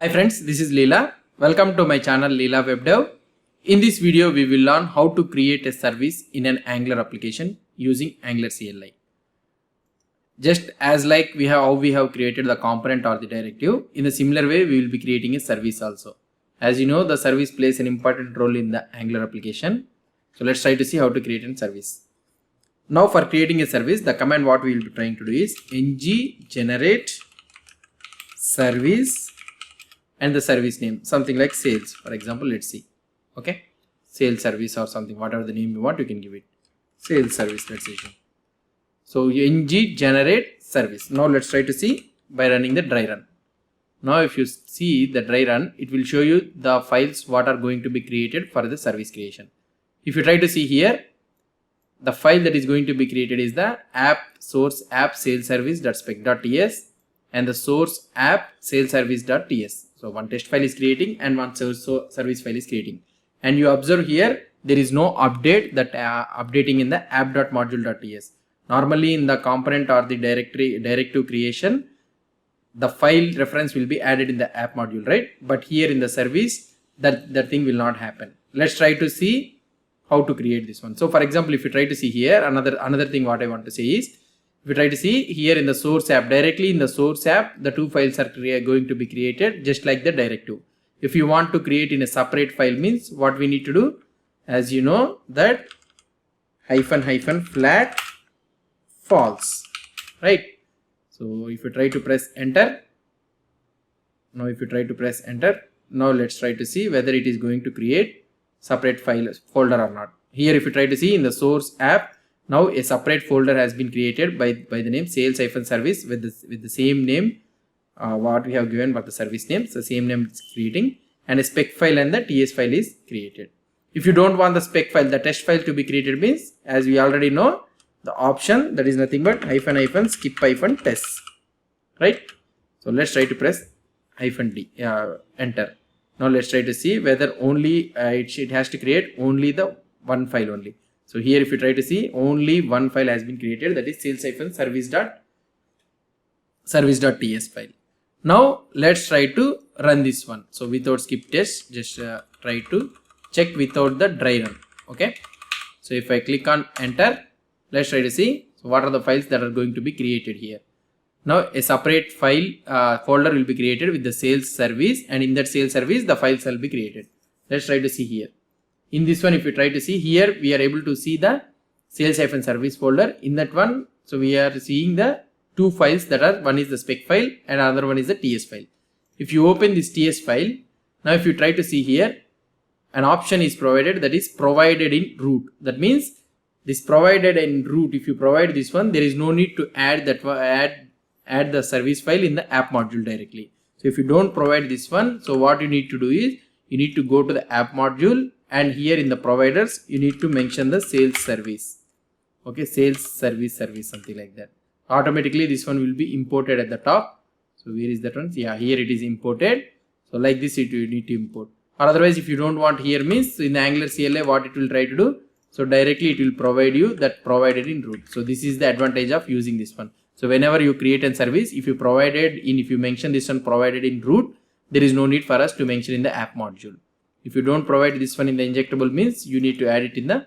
Hi friends, this is Leela. Welcome to my channel Leela Web Dev. In this video, we will learn how to create a service in an Angular application using Angular CLI. Just as like we have created the component or the directive, in a similar way, we will be creating a service also. As you know, the service plays an important role in the Angular application. So let's try to see how to create a service. Now for creating a service, the command what we will be trying to do is ng generate service and the service name, something like sales, for example. Let's see. Okay, sales service or something, whatever the name you want, you can give it. Sales service, let's say. So ng generate service. Now let's try to see by running the dry run. Now if you see the dry run, it will show you the files what are going to be created for the service creation. If you try to see here, the file that is going to be created is the app source app sales service.spec.ts and the source app sales service.ts. So one test file is creating and one service file is creating. And you observe here, there is no update that updating in the app.module.ts. Normally in the component or the directive creation, the file reference will be added in the app module, right? But here in the service, that thing will not happen. Let's try to see how to create this one. So for example, if you try to see here, another thing what I want to say is, if you try to see here in the source app, directly in the source app, the two files are going to be created just like the directive. If you want to create in a separate file, means what we need to do, as you know, that -- flat false, right? So if you try to press enter, now let's try to see whether it is going to create separate file folder or not. Here if you try to see in the source app, now a separate folder has been created by the name sales-service with the same name what we have given for the service name. So same name is creating, and a spec file and the ts file is created. If you don't want the spec file, the test file to be created, means as we already know, the option that is nothing but -- skip - test, right? So let's try to press -d, enter. Now let's try to see whether only it has to create only the one file only. So here if you try to see, only one file has been created, that is sales-service.ts file. Now let's try to run this one. So without skip test, just try to check without the dry run. Okay. So if I click on enter, let's try to see, so what are the files that are going to be created here. Now a separate file folder will be created with the sales service, and in that sales service the files will be created. Let's try to see here. In this one, if you try to see here, we are able to see the sales-service folder. In that one, so we are seeing the two files that are, one is the spec file and another one is the ts file. If you open this ts file, now if you try to see here, an option is provided, that is provided in root. That means this provided in root, if you provide this one, there is no need to add the service file in the app module directly. So if you don't provide this one, so what you need to do is, you need to go to the app module, and here in the providers, you need to mention the sales service. Okay, sales service, something like that. Automatically this one will be imported at the top. So where is that one? Yeah, here it is imported. So like this you need to import. Or otherwise, if you don't want here, means in the Angular CLI, what it will try to do, so directly it will provide you that provided in root. So this is the advantage of using this one. So whenever you create a service, if you mention this one provided in root, there is no need for us to mention in the app module. If you don't provide this one in the injectable, means you need to add it in the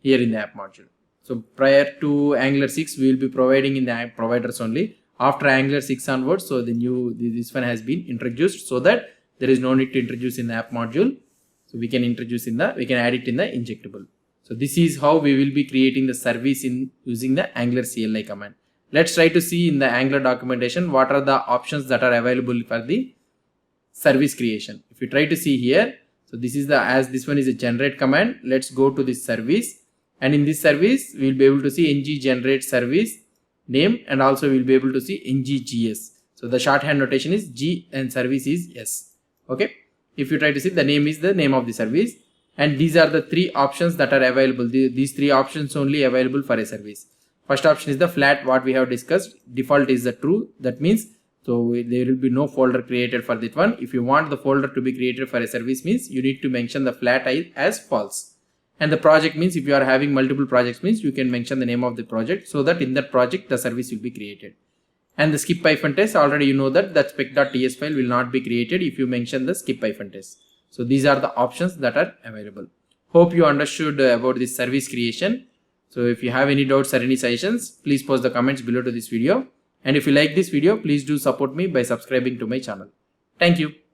here in the app module. So prior to Angular 6, we will be providing in the app providers only. After Angular 6 onwards, so this one has been introduced, so that there is no need to introduce in the app module. So we can add it in the injectable. So this is how we will be creating the service in using the Angular CLI command. Let's try to see in the Angular documentation what are the options that are available for the service creation. If you try to see here, so this is as this one is a generate command. Let's go to this service, and in this service we will be able to see ng generate service name, and also we will be able to see ng-gs. So the shorthand notation is G and service is S. Okay. If you try to see, the name is the name of the service, and these are the three options that are available. These three options only available for a service. First option is the flat, what we have discussed. Default is the true. That means, so there will be no folder created for that one. If you want the folder to be created for a service, means you need to mention the flat as false. And the project means, if you are having multiple projects, means you can mention the name of the project, so that in that project the service will be created. And the skip-test, already you know that spec.ts file will not be created if you mention the skip-test. So these are the options that are available. Hope you understood about this service creation. So if you have any doubts or any suggestions, please post the comments below to this video. And if you like this video, please do support me by subscribing to my channel. Thank you.